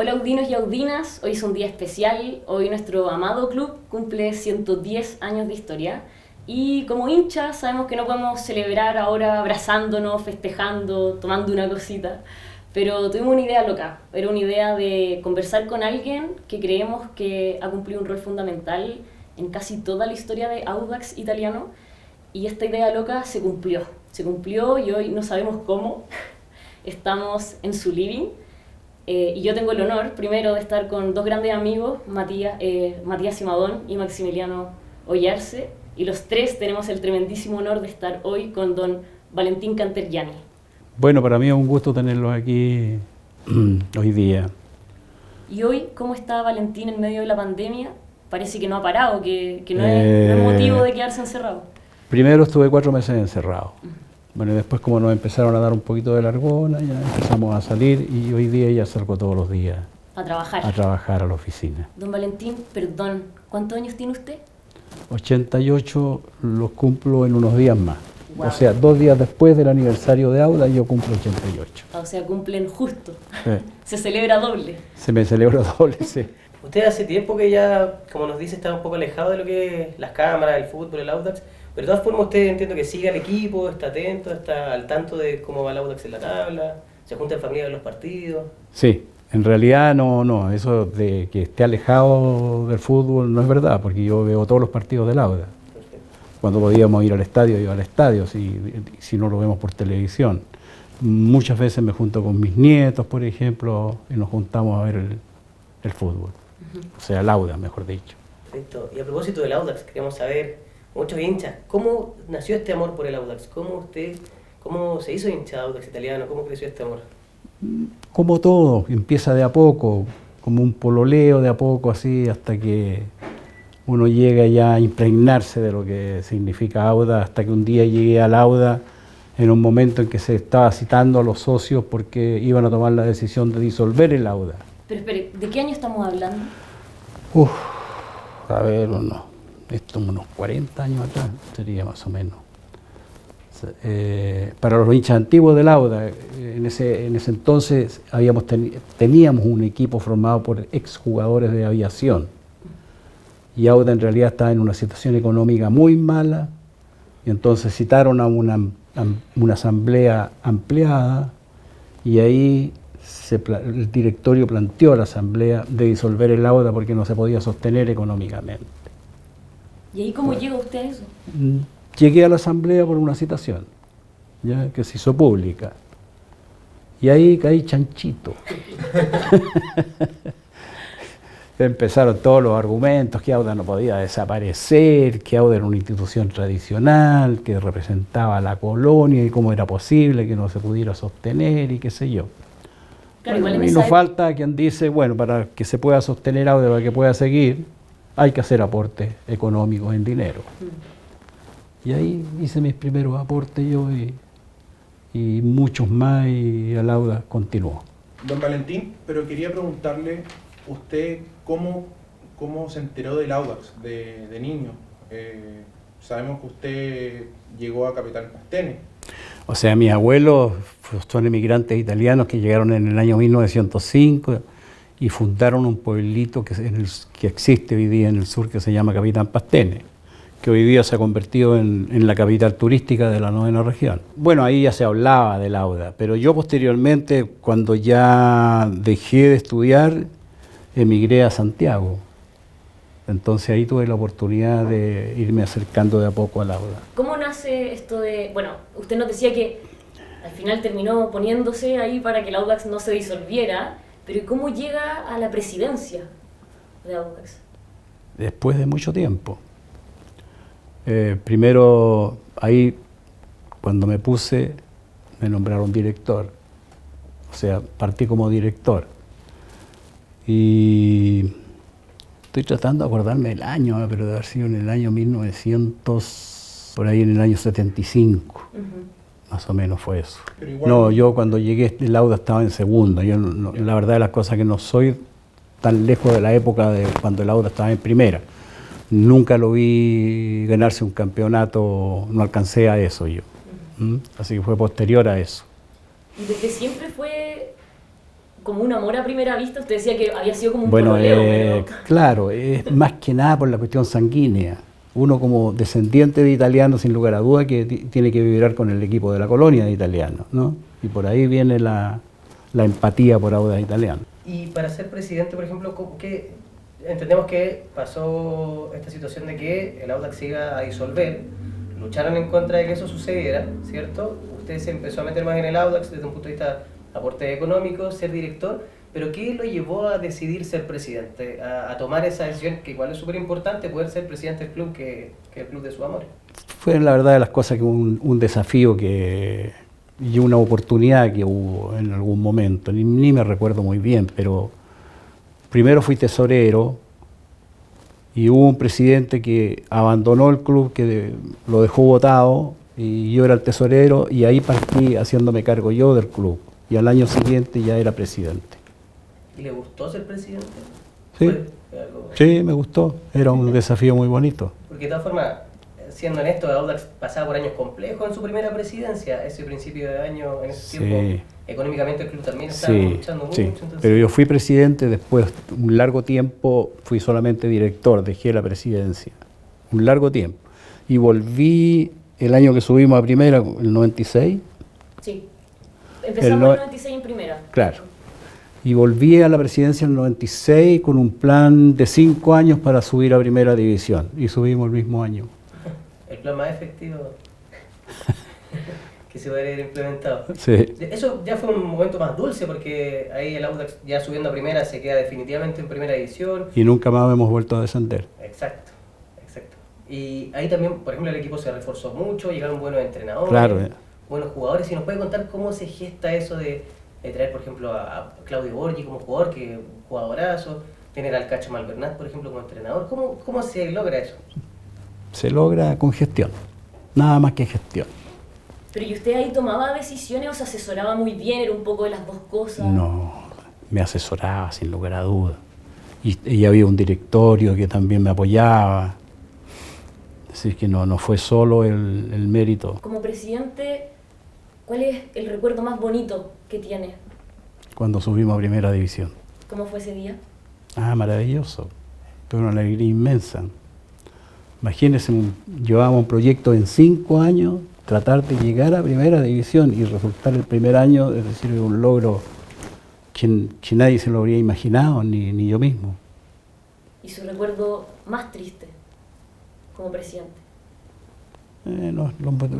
Hola audinos y audinas, hoy es un día especial, hoy nuestro amado club cumple 110 años de historia y como hinchas sabemos que no podemos celebrar ahora abrazándonos, festejando, tomando una cosita, pero tuvimos una idea loca, era una idea de conversar con alguien que creemos que ha cumplido un rol fundamental en casi toda la historia de Audax italiano y esta idea loca se cumplió y hoy no sabemos cómo, estamos en su living. Y yo tengo el honor, primero, de estar con dos grandes amigos, Matías Simadón y Maximiliano Ollarse, y los tres tenemos el tremendísimo honor de estar hoy con don Valentín Cantergiani. Bueno, para mí es un gusto tenerlos aquí hoy día. Y hoy, ¿cómo está Valentín en medio de la pandemia? Parece que no ha parado, que no es motivo de quedarse encerrado. Primero estuve 4 meses encerrado. Bueno, y después como nos empezaron a dar un poquito de largona, ya empezamos a salir y hoy día ya salgo todos los días. A trabajar. A trabajar a la oficina. Don Valentín, perdón, ¿cuántos años tiene usted? 88 los cumplo en unos días más. Wow. O sea, 2 días después del aniversario de Audax yo cumplo 88. O sea, cumplen justo. Sí. Se celebra doble. Se me celebra doble, sí. Usted hace tiempo que ya, como nos dice, está un poco alejado de lo que es las cámaras, el fútbol, el Audax. Pero de todas formas usted entiendo que sigue al equipo, está atento, está al tanto de cómo va el Audax en la tabla, se junta en familia de los partidos. Sí, en realidad no, eso de que esté alejado del fútbol no es verdad, porque yo veo todos los partidos del Audax. Perfecto. Cuando podíamos ir al estadio, iba al estadio, si no lo vemos por televisión. Muchas veces me junto con mis nietos, por ejemplo, y nos juntamos a ver el fútbol. O sea, el Audax, mejor dicho. Perfecto. Y a propósito del Audax, queremos saber, muchos hinchas, ¿cómo nació este amor por el Audax? ¿Cómo se hizo hincha de Audax italiano? ¿Cómo creció este amor? Como todo, empieza de a poco, como un pololeo de a poco, así, hasta que uno llega ya a impregnarse de lo que significa Audax, hasta que un día llegué al Audax en un momento en que se estaba citando a los socios porque iban a tomar la decisión de disolver el Audax. Pero espere, ¿de qué año estamos hablando? A ver, esto unos 40 años atrás sería más o menos. Para los hinchas antiguos del Audax, en ese entonces teníamos un equipo formado por exjugadores de aviación. Y Audax en realidad estaba en una situación económica muy mala, y entonces citaron a una asamblea ampliada, y ahí el directorio planteó a la asamblea de disolver el Audax porque no se podía sostener económicamente. ¿Y ahí cómo llega usted a eso? Llegué a la asamblea por una citación, ¿ya? Que se hizo pública. Y ahí caí chanchito. Empezaron todos los argumentos, que Audax no podía desaparecer, que Audax era una institución tradicional, que representaba a la colonia y cómo era posible que no se pudiera sostener y qué sé yo. Claro, Bueno, y nos falta quien dice, bueno, para que se pueda sostener Audax, para que pueda seguir, hay que hacer aportes económicos en dinero. Y ahí hice mis primeros aportes yo y muchos más, y el Audax continuó. Don Valentín, pero quería preguntarle, usted cómo se enteró del Audax de niño. Sabemos que usted llegó a Capitán Pastene. O sea, mis abuelos son emigrantes italianos que llegaron en el año 1905 y fundaron un pueblito que existe hoy día en el sur, que se llama Capitán Pastene, que hoy día se ha convertido en la capital turística de la 9ª región. Bueno, ahí ya se hablaba del Audax, pero yo posteriormente, cuando ya dejé de estudiar, emigré a Santiago. Entonces ahí tuve la oportunidad de irme acercando de a poco al Audax. ¿Cómo nace esto de...? Bueno, usted nos decía que al final terminó poniéndose ahí para que el Audax no se disolviera, pero ¿cómo llega a la presidencia de Audax? Después de mucho tiempo. Primero, ahí, cuando me puse, me nombraron director. O sea, partí como director. Y estoy tratando de acordarme del año, pero debe haber sido en el año 1900, por ahí en el año 75. Más o menos fue eso. No, yo cuando llegué el Audax estaba en segunda. Yo la verdad de las cosas que no soy tan lejos de la época de cuando el Audax estaba en primera. Nunca lo vi ganarse un campeonato, no alcancé a eso yo. Así que fue posterior a eso. ¿Y desde siempre fue como un amor a primera vista? Usted decía que había sido como un Bueno, pololeo, pero... claro, es más que nada por la cuestión sanguínea. Uno como descendiente de italiano, sin lugar a duda, que tiene que vibrar con el equipo de la colonia de italianos, ¿no? Y por ahí viene la empatía por Audax Italiano. Y para ser presidente, por ejemplo, entendemos que pasó esta situación de que el Audax se iba a disolver, lucharon en contra de que eso sucediera, ¿cierto? Usted se empezó a meter más en el Audax desde un punto de vista aporte económico, ser director, pero ¿qué lo llevó a decidir ser presidente, a tomar esa decisión, que igual es súper importante, poder ser presidente del club, que es el club de sus amores? Fue la verdad de las cosas que un desafío y una oportunidad que hubo en algún momento, ni me recuerdo muy bien, pero primero fui tesorero y hubo un presidente que abandonó el club, que lo dejó botado, y yo era el tesorero, y ahí partí haciéndome cargo yo del club, y al año siguiente ya era presidente. ¿Y le gustó ser presidente? Sí, ¿Fue algo? sí, me gustó, era un desafío muy bonito. Porque de todas formas, siendo honesto, Audax pasaba por años complejos en su primera presidencia, ese principio de año, en ese Sí. tiempo, económicamente el club también estaba Sí, luchando mucho. sí, Entonces, pero yo fui presidente, después un largo tiempo fui solamente director, dejé la presidencia, un largo tiempo, y volví el año que subimos a primera, el 96, Sí. Empezamos en el 96 en primera. claro, y volví a la presidencia en el 96 con un plan de 5 años para subir a primera división, y subimos el mismo año. el plan más efectivo que se va a haber implementado. Sí, Eso ya fue un momento más dulce, porque ahí el Audax ya subiendo a primera se queda definitivamente en primera división. y nunca más hemos vuelto a descender. Exacto, exacto. Y ahí también, por ejemplo, el equipo se reforzó mucho, llegaron buenos entrenadores, Claro, buenos jugadores. ¿Y nos puede contar cómo se gesta eso de traer, por ejemplo, a Claudio Borghi como jugador, que es un jugadorazo, tener al Cacho Malvernat, por ejemplo, como entrenador? ¿Cómo se logra eso? se logra con gestión, nada más que gestión. Pero ¿y usted ahí tomaba decisiones o se asesoraba muy bien? ¿Era un poco de las dos cosas? No, me asesoraba sin lugar a dudas. Y había un directorio que también me apoyaba. Así que no fue solo el mérito. Como presidente, ¿cuál es el recuerdo más bonito que tiene? Cuando subimos a primera división. ¿Cómo fue ese día? Ah, maravilloso. Fue una alegría inmensa. Imagínense, llevábamos un proyecto en 5 años, tratar de llegar a primera división y resultar el primer año, es decir, un logro que nadie se lo habría imaginado, ni yo mismo. ¿Y su recuerdo más triste como presidente? Los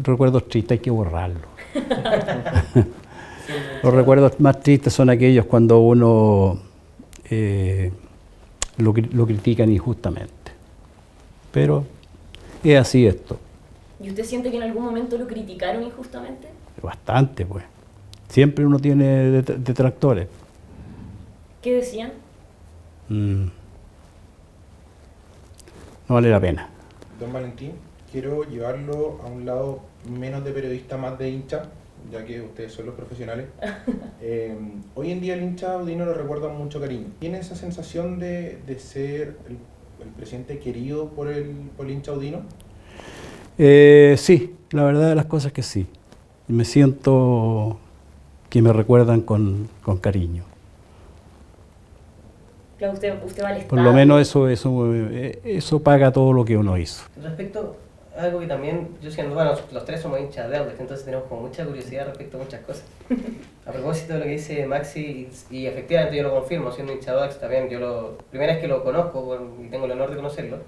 recuerdos tristes hay que borrarlos. Los recuerdos más tristes son aquellos cuando uno lo critican injustamente. Pero es así esto. ¿Y usted siente que en algún momento lo criticaron injustamente? Bastante, pues. Siempre uno tiene detractores. ¿Qué decían? No vale la pena. Don Valentín, quiero llevarlo a un lado menos de periodista, más de hincha, ya que ustedes son los profesionales. Hoy en día el hincha audino lo recuerda con mucho cariño. ¿Tiene esa sensación de ser el presidente querido por el hincha audino? Sí, la verdad de las cosas es que sí. Me siento que me recuerdan con cariño. Claro, usted va al estadio. Por lo menos eso paga todo lo que uno hizo. Respecto a algo que también, yo siendo, bueno, los tres somos hinchas de Audax, entonces tenemos como mucha curiosidad respecto a muchas cosas. A propósito de lo que dice Maxi, y efectivamente yo lo confirmo, siendo hincha de Audax también, primera vez que lo conozco y tengo el honor de conocerlo,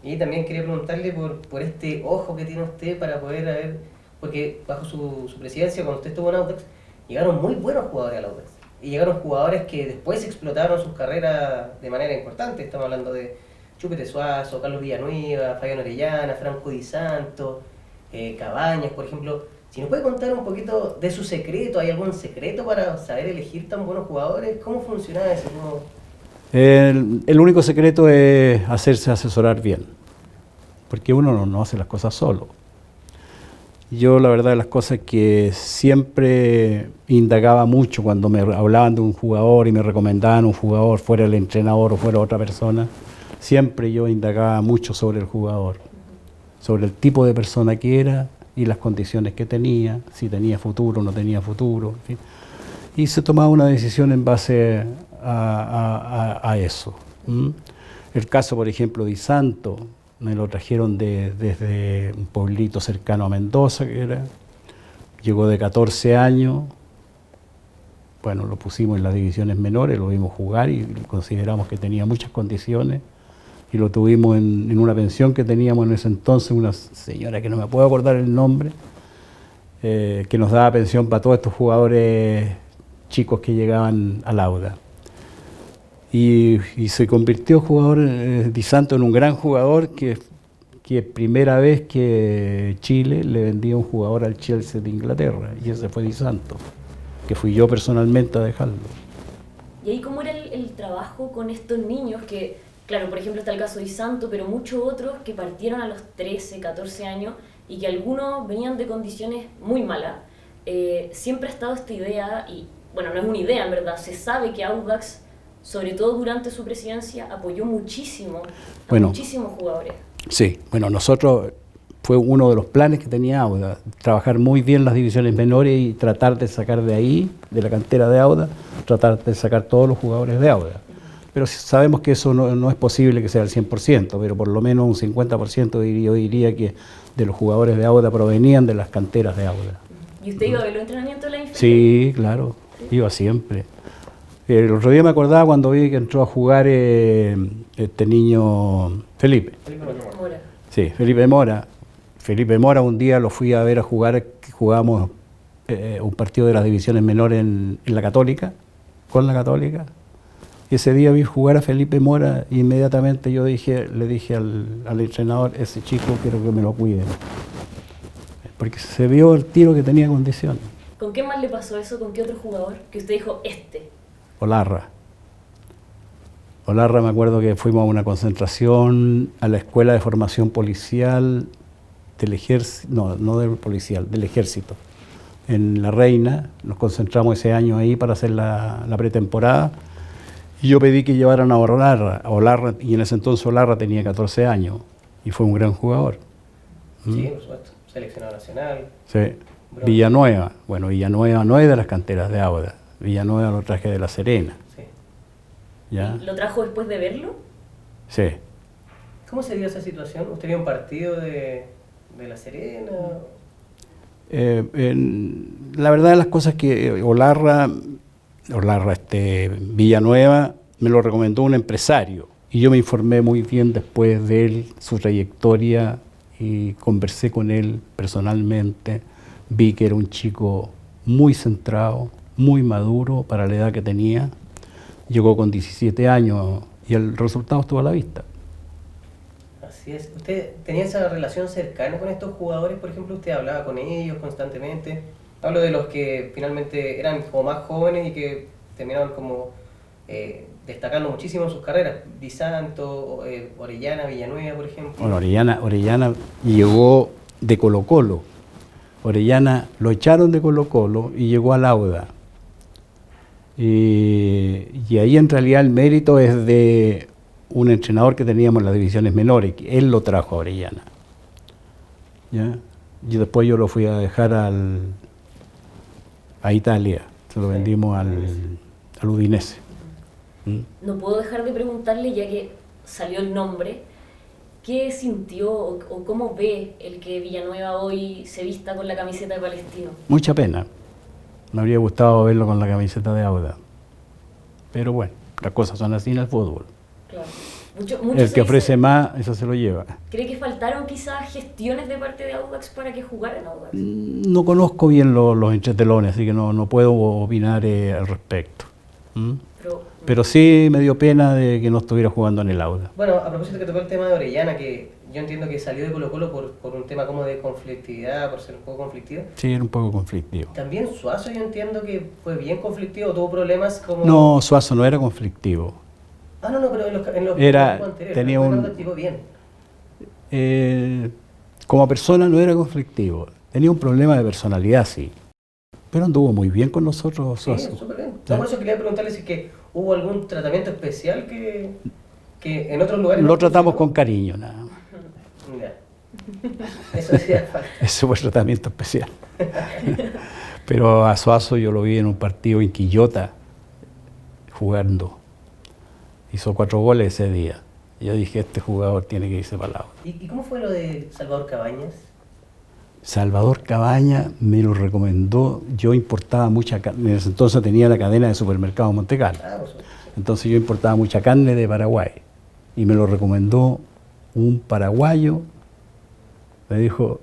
y también quería preguntarle por este ojo que tiene usted para poder ver, porque bajo su presidencia, cuando usted estuvo en Audax, llegaron muy buenos jugadores al Audax, y llegaron jugadores que después explotaron sus carreras de manera importante. Estamos hablando de Chupete Suazo, Carlos Villanueva, Fabián Orellana, Franco Di Santo, Cabañas, por ejemplo. Si nos puede contar un poquito de su secreto, ¿hay algún secreto para saber elegir tan buenos jugadores? ¿Cómo funciona eso? El único secreto es hacerse asesorar bien, porque uno no hace las cosas solo. Yo la verdad de las cosas que siempre indagaba mucho cuando me hablaban de un jugador y me recomendaban un jugador, fuera el entrenador o fuera otra persona, siempre yo indagaba mucho sobre el jugador, sobre el tipo de persona que era y las condiciones que tenía, si tenía futuro o no tenía futuro, en fin. y se tomaba una decisión en base a eso. El caso, por ejemplo, de Isanto, me lo trajeron desde un pueblito cercano a Mendoza, llegó de 14 años, bueno, lo pusimos en las divisiones menores, lo vimos jugar y consideramos que tenía muchas condiciones, y lo tuvimos en una pensión que teníamos en ese entonces, una señora que no me puedo acordar el nombre, que nos daba pensión para todos estos jugadores chicos que llegaban al Auda. Y se convirtió Di Santo en un gran jugador que primera vez que Chile le vendía un jugador al Chelsea de Inglaterra, y ese fue Di Santo, que fui yo personalmente a dejarlo. ¿Y ahí cómo era el trabajo con estos niños que, claro, por ejemplo está el caso de Di Santo, pero muchos otros que partieron a los 13, 14 años y que algunos venían de condiciones muy malas? Siempre ha estado esta idea, y bueno, no es una idea en verdad, se sabe que Audax, sobre todo durante su presidencia, apoyó muchísimo a muchísimos jugadores. Sí, bueno, nosotros fue uno de los planes que tenía Audax, trabajar muy bien las divisiones menores y tratar de sacar de ahí, de la cantera de Audax, tratar de sacar todos los jugadores de Audax. Pero sabemos que eso no es posible que sea el 100%, pero por lo menos un 50% yo diría que de los jugadores de Audax provenían de las canteras de Audax. ¿Y usted iba a ver los entrenamientos de la inferior? Sí, claro, iba siempre. El otro día me acordaba cuando vi que entró a jugar este niño Felipe. Mora. Sí, Felipe Mora. Felipe Mora un día lo fui a ver a jugar, que jugábamos un partido de las divisiones menores en la Católica, con la Católica. Y ese día vi jugar a Felipe Mora e inmediatamente le dije al entrenador, ese chico quiero que me lo cuiden. Porque se vio el tiro que tenía condición. ¿Con qué más le pasó eso? ¿Con qué otro jugador? Que usted dijo, Olarra, me acuerdo que fuimos a una concentración a la Escuela de Formación Policial del Ejército, no del policial, del Ejército, en La Reina. Nos concentramos ese año ahí para hacer la pretemporada, y yo pedí que llevaran a Olarra, y en ese entonces Olarra tenía 14 años, y fue un gran jugador. Sí, por supuesto, seleccionado nacional. Sí. Villanueva, bueno, Villanueva no es de las canteras de Audax, Villanueva lo traje de La Serena. Sí. ¿Ya? ¿Lo trajo después de verlo? Sí. ¿Cómo se dio esa situación? ¿Usted vio un partido de La Serena? La verdad de las cosas es que Villanueva me lo recomendó un empresario, y yo me informé muy bien después de él, su trayectoria, y conversé con él personalmente. Vi que era un chico muy centrado, muy maduro para la edad que tenía. Llegó con 17 años y el resultado estuvo a la vista. Así es. ¿Usted tenía esa relación cercana con estos jugadores? Por ejemplo, ¿usted hablaba con ellos constantemente? Hablo de los que finalmente eran como más jóvenes y que terminaron como destacando muchísimo en sus carreras. Di Santo, Orellana, Villanueva, por ejemplo. Bueno, Orellana llegó de Colo-Colo. Orellana lo echaron de Colo-Colo y llegó al Audax. Y ahí en realidad el mérito es de un entrenador que teníamos en las divisiones menores, que él lo trajo a Orellana. ¿Ya? Y después yo lo fui a dejar a Italia, se lo vendimos al Udinese. No puedo dejar de preguntarle, ya que salió el nombre, ¿qué sintió o cómo ve el que Villanueva hoy se vista con la camiseta de Palestino? Mucha pena. Me habría gustado verlo con la camiseta de Audax. Pero bueno, las cosas son así en el fútbol. Claro. El que ofrece más, eso se lo lleva. ¿Cree que faltaron quizás gestiones de parte de Audax para que jugara en Audax? No conozco bien los entretelones, así que no puedo opinar al respecto. Pero sí me dio pena de que no estuviera jugando en el Audax. Bueno, a propósito que tocó el tema de Orellana, que yo entiendo que salió de Colo-Colo por un tema como de conflictividad, por ser un poco conflictivo. Sí, era un poco conflictivo. También Suazo yo entiendo que fue bien conflictivo, tuvo problemas como... No, Suazo no era conflictivo. Ah, no, pero en los anteriores, tenía bien. Como persona no era conflictivo, tenía un problema de personalidad, sí. Pero anduvo muy bien con nosotros, Suazo. Sí, súper bien. No, por eso quería preguntarle si es que hubo algún tratamiento especial que en otros lugares... Lo tratamos con cariño, nada más. Ya. Eso hacía falta. Ese fue el tratamiento especial. Pero a Suazo yo lo vi en un partido en Quillota, jugando. Hizo 4 goles ese día. Yo dije, este jugador tiene que irse para el lado. ¿Y cómo fue lo de Salvador Cabañas? Salvador Cabaña me lo recomendó. Yo importaba mucha carne. En ese entonces tenía la cadena de supermercados Montecarlo. Entonces yo importaba mucha carne de Paraguay. Y me lo recomendó un paraguayo. Me dijo,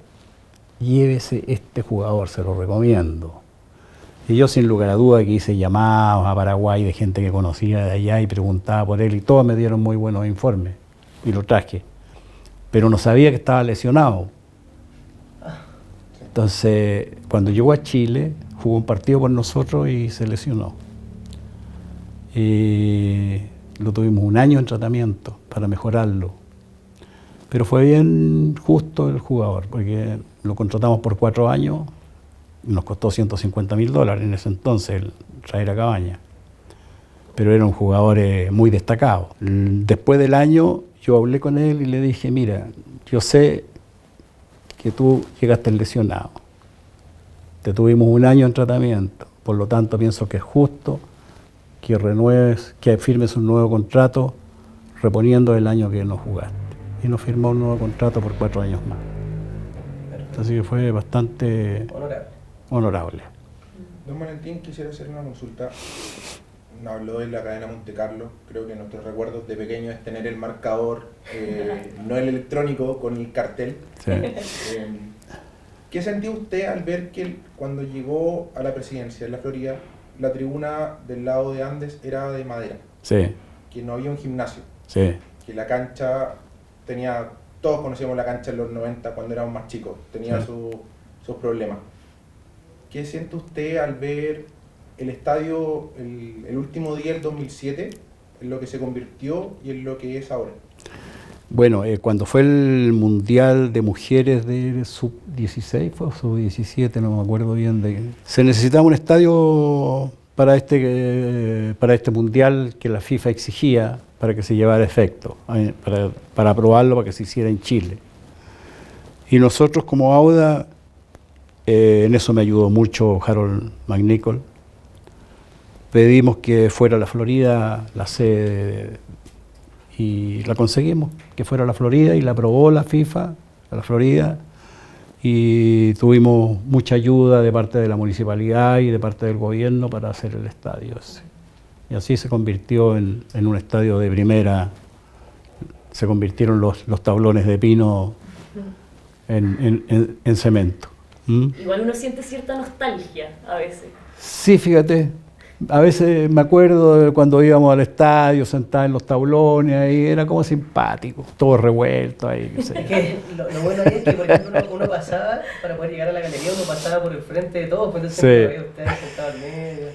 llévese este jugador, se lo recomiendo. Y yo sin lugar a duda que hice llamados a Paraguay de gente que conocía de allá y preguntaba por él y todos me dieron muy buenos informes y lo traje. Pero no sabía que estaba lesionado. Entonces, cuando llegó a Chile, jugó un partido por nosotros y se lesionó. Y lo tuvimos un año en tratamiento para mejorarlo. Pero fue bien justo el jugador, porque lo contratamos por 4 años. Nos costó $150.000 en ese entonces el traer a Cabaña. Pero era un jugador muy destacado. Después del año yo hablé con él y le dije, mira, yo sé que tú llegaste lesionado. Te tuvimos un año en tratamiento. Por lo tanto pienso que es justo que renueves, que firmes un nuevo contrato reponiendo el año que no jugaste. Y nos firmó un nuevo contrato por 4 años más. Así que fue bastante honorable. Don Valentín, quisiera hacer una consulta. Habló de la cadena Monte Carlo. Creo que nuestros recuerdos de pequeño es tener el marcador, no el electrónico, con el cartel. Sí. ¿Qué sentió usted al ver que cuando llegó a la presidencia en la Florida, la tribuna del lado de Andes era de madera? Sí. Que no había un gimnasio. Sí. Que la cancha tenía, todos conocíamos la cancha en los 90 cuando éramos más chicos, tenía Sí. sus problemas. ¿Qué siente usted al ver el estadio el último día del 2007 en lo que se convirtió y en lo que es ahora? Bueno, cuando fue el Mundial de Mujeres de Sub-16, fue Sub-17, no me acuerdo bien, se necesitaba un estadio para este Mundial que la FIFA exigía para que se llevara a efecto, para aprobarlo, para que se hiciera en Chile. Y nosotros como AUDA, en eso me ayudó mucho Harold McNichol, pedimos que fuera la Florida la sede y la conseguimos, que fuera la Florida y la aprobó la FIFA, a la Florida, y tuvimos mucha ayuda de parte de la municipalidad y de parte del gobierno para hacer el estadio ese. Y así se convirtió en un estadio de primera, se convirtieron los tablones de pino en cemento. Igual uno siente cierta nostalgia a veces. Sí, fíjate, a veces me acuerdo de cuando íbamos al estadio, sentados en los tablones, ahí era como simpático, todo revuelto ahí. Es que lo bueno ahí es que, por ejemplo, uno pasaba, para poder llegar a la galería, uno pasaba por el frente de todos, pues entonces Sí. ustedes sentados al medio.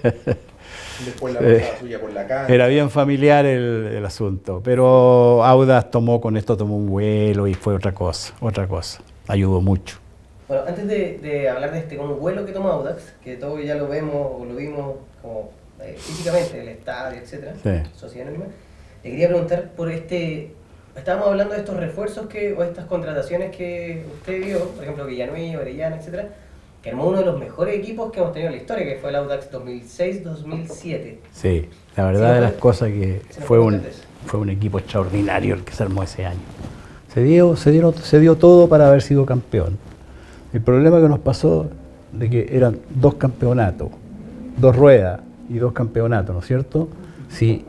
Después la pasada suya por la cancha. Era bien familiar el asunto, pero Audax tomó un vuelo y fue otra cosa, ayudó mucho. Bueno, antes de hablar de este como vuelo que tomó Audax, que todos ya lo vemos o lo vimos como físicamente, el estadio, etcétera, Sí. Sociedad Anónima, le quería preguntar por estábamos hablando de estos refuerzos o estas contrataciones que usted vio, por ejemplo Villanueva, Orellana, etcétera, que armó uno de los mejores equipos que hemos tenido en la historia, que fue el Audax 2006-2007. Sí, la verdad Sí, de las cosas que se nos fue puede un, contar eso. fue un equipo extraordinario el que se armó ese año. Se dio todo para haber sido campeón. El problema que nos pasó de que eran 2 campeonatos, 2 ruedas y 2 campeonatos, ¿no es cierto? Si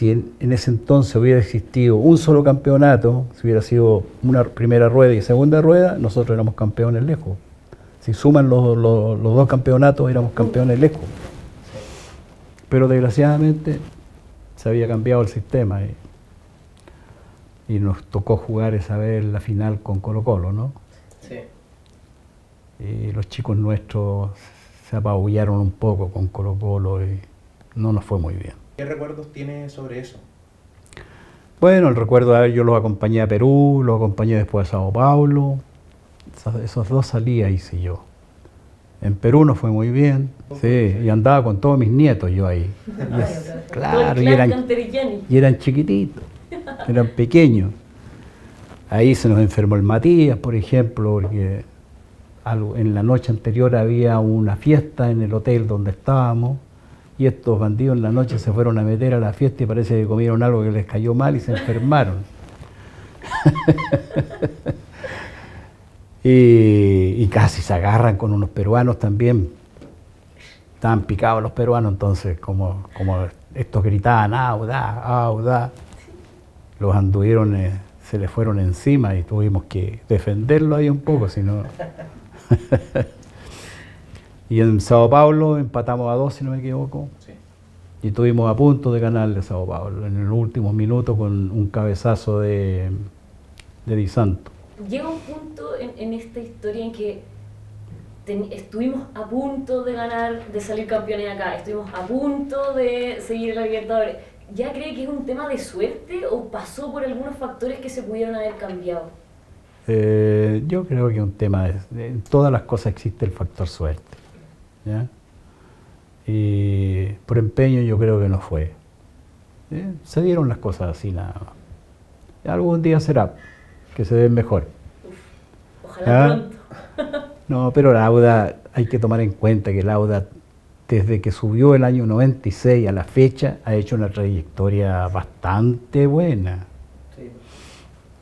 en ese entonces hubiera existido un solo campeonato, si hubiera sido una primera rueda y segunda rueda, nosotros éramos campeones lejos. Si suman los 2 campeonatos, éramos campeones lejos. Pero desgraciadamente se había cambiado el sistema y nos tocó jugar esa vez la final con Colo-Colo, ¿no? Sí. Y los chicos nuestros se apabullaron un poco con Colo-Colo y no nos fue muy bien. ¿Qué recuerdos tiene sobre eso? Bueno, el recuerdo de haber, yo los acompañé a Perú, los acompañé después a Sao Paulo. Esos 2 salidas hice yo. En Perú nos fue muy bien, sí, y andaba con todos mis nietos yo ahí. Claro, y eran chiquititos, eran pequeños. Ahí se nos enfermó el Matías, por ejemplo, porque en la noche anterior había una fiesta en el hotel donde estábamos y estos bandidos en la noche se fueron a meter a la fiesta y parece que comieron algo que les cayó mal y se enfermaron. y casi se agarran con unos peruanos también. Estaban picados los peruanos, entonces como estos gritaban Audax, Audax, los anduvieron, se les fueron encima y tuvimos que defenderlo ahí un poco, si no... Y en Sao Paulo empatamos a 2, si no me equivoco. Sí. Y estuvimos a punto de ganarle Sao Paulo en los últimos minutos con un cabezazo de Di Santo. Llega un punto en esta historia en que estuvimos a punto de ganar, de salir campeones acá, estuvimos a punto de seguir en la Libertadores. ¿Ya cree que es un tema de suerte o pasó por algunos factores que se pudieron haber cambiado? Yo creo que es un tema en todas las cosas existe el factor suerte, ¿ya? Y por empeño yo creo que no fue. Se dieron las cosas así nada más. Algún día será que se den mejor. Ojalá pronto. No, pero la Audax, hay que tomar en cuenta que la Audax, desde que subió el año 96 a la fecha, ha hecho una trayectoria bastante buena. Sí.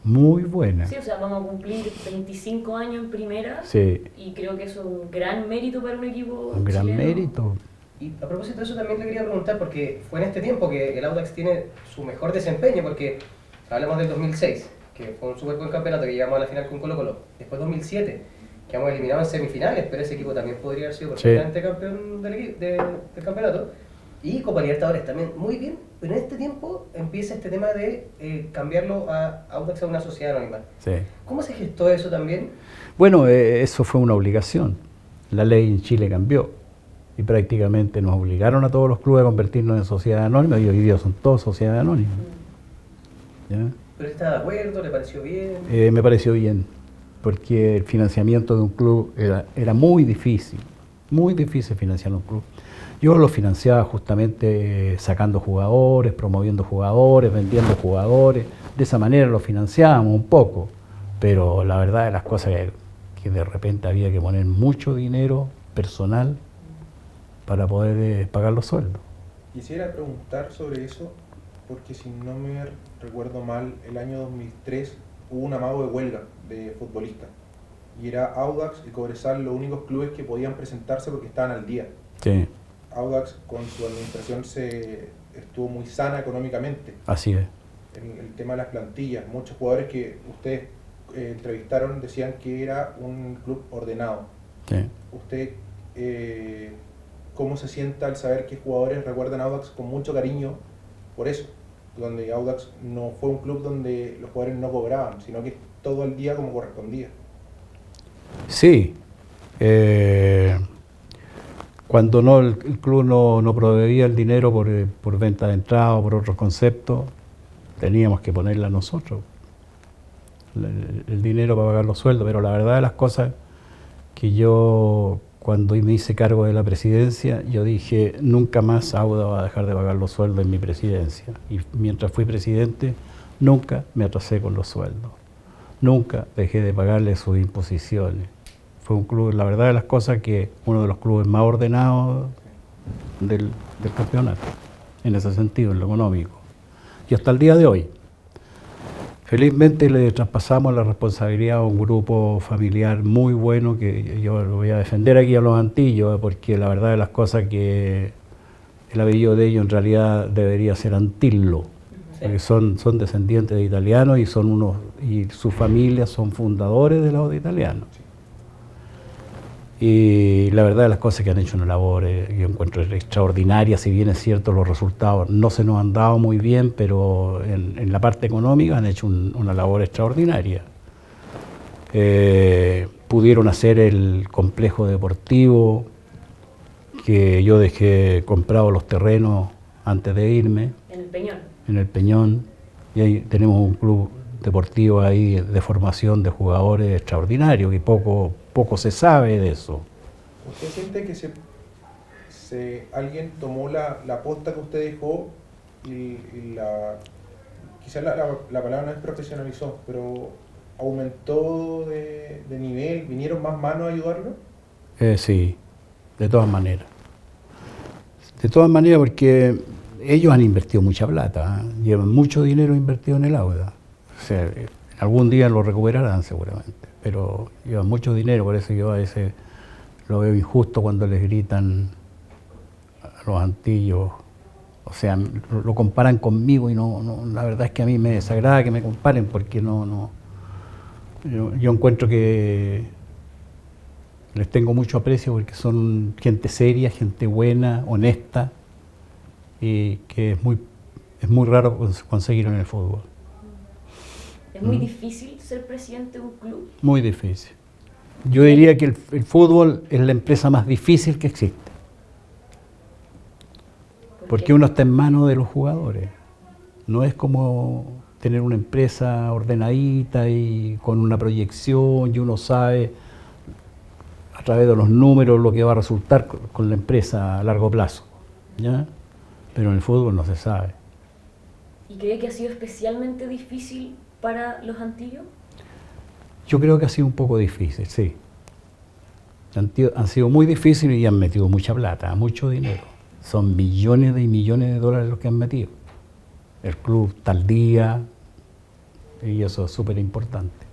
Muy buena. Sí, o sea, vamos a cumplir 25 años en primera. Sí. Y creo que eso es un gran mérito para un equipo Un gran chileno. mérito. Y a propósito de eso también le quería preguntar, porque fue en este tiempo que el Audax tiene su mejor desempeño, porque hablamos del 2006, que fue un súper buen campeonato, que llegamos a la final con Colo-Colo. Después 2007, que hemos eliminado en semifinales, pero ese equipo también podría haber sido perfectamente campeón del campeonato. Y Copa Libertadores también, muy bien, pero en este tiempo empieza este tema de cambiarlo a Audax a una sociedad anónima. Sí. ¿Cómo se gestó eso también? Bueno, eso fue una obligación. La ley en Chile cambió y prácticamente nos obligaron a todos los clubes a convertirnos en sociedad anónima y hoy día son todos sociedades anónimas. ¿Ya? ¿Pero está de acuerdo? ¿Le pareció bien? Me pareció bien, porque el financiamiento de un club era muy difícil financiar un club. Yo lo financiaba justamente sacando jugadores, promoviendo jugadores, vendiendo jugadores. De esa manera lo financiábamos un poco, pero la verdad de las cosas es que de repente había que poner mucho dinero personal para poder pagar los sueldos. Quisiera preguntar sobre eso, porque si no me recuerdo mal, el año 2003 hubo un amago de huelga de futbolistas. Y era Audax y Cobresal los únicos clubes que podían presentarse porque estaban al día. Sí, Audax con su administración estuvo muy sana económicamente. así es. El tema de las plantillas, muchos jugadores que ustedes entrevistaron decían que era un club ordenado. Sí. ¿Usted cómo se sienta al saber que jugadores recuerdan a Audax con mucho cariño por eso? Donde Audax no fue un club donde los jugadores no cobraban, sino que todo el día como correspondía. Sí. Cuando el club no proveía el dinero por venta de entrada o por otros conceptos, teníamos que ponerla nosotros, el dinero para pagar los sueldos. Pero la verdad de las cosas que yo, cuando me hice cargo de la presidencia, yo dije, nunca más Audax va a dejar de pagar los sueldos en mi presidencia. Y mientras fui presidente, nunca me atrasé con los sueldos. Nunca dejé de pagarle sus imposiciones. Fue un club, la verdad de las cosas, que uno de los clubes más ordenados del campeonato, en ese sentido, en lo económico. Y hasta el día de hoy. Felizmente le traspasamos la responsabilidad a un grupo familiar muy bueno, que yo lo voy a defender aquí a los Antillos, porque la verdad de las cosas que el apellido de ellos en realidad debería ser Antillo, porque son descendientes de italianos y su familia son fundadores de los italianos. Y la verdad de las cosas que han hecho una labor, yo encuentro extraordinaria. Si bien es cierto los resultados no se nos han dado muy bien, pero en la parte económica han hecho una labor extraordinaria. Pudieron hacer el complejo deportivo, que yo dejé comprado los terrenos antes de irme. En el Peñón. En el Peñón, y ahí tenemos un club deportivo ahí de formación de jugadores extraordinarios, que poco se sabe de eso. ¿Usted siente que alguien tomó la posta que usted dejó y quizás la palabra no es profesionalizó, pero aumentó de nivel? ¿Vinieron más manos a ayudarlo? Sí, de todas maneras. De todas maneras, porque ellos han invertido mucha plata, ¿eh? Llevan mucho dinero invertido en el Auda. O sea, algún día lo recuperarán seguramente, pero llevan mucho dinero, por eso yo a veces lo veo injusto cuando les gritan a los antillos. O sea, lo comparan conmigo y la verdad es que a mí me desagrada que me comparen porque yo encuentro que les tengo mucho aprecio porque son gente seria, gente buena, honesta y que es muy raro conseguir en el fútbol. ¿Es muy difícil ser presidente de un club? Muy difícil. Yo diría que el fútbol es la empresa más difícil que existe. Porque uno está en manos de los jugadores. No es como tener una empresa ordenadita y con una proyección y uno sabe a través de los números lo que va a resultar con la empresa a largo plazo, ¿ya? Pero en el fútbol no se sabe. ¿Y cree que ha sido especialmente difícil para los antillos? Yo creo que ha sido un poco difícil, sí. Han sido muy difíciles y han metido mucha plata, mucho dinero. Son millones y millones de dólares los que han metido. El club está al día y eso es súper importante.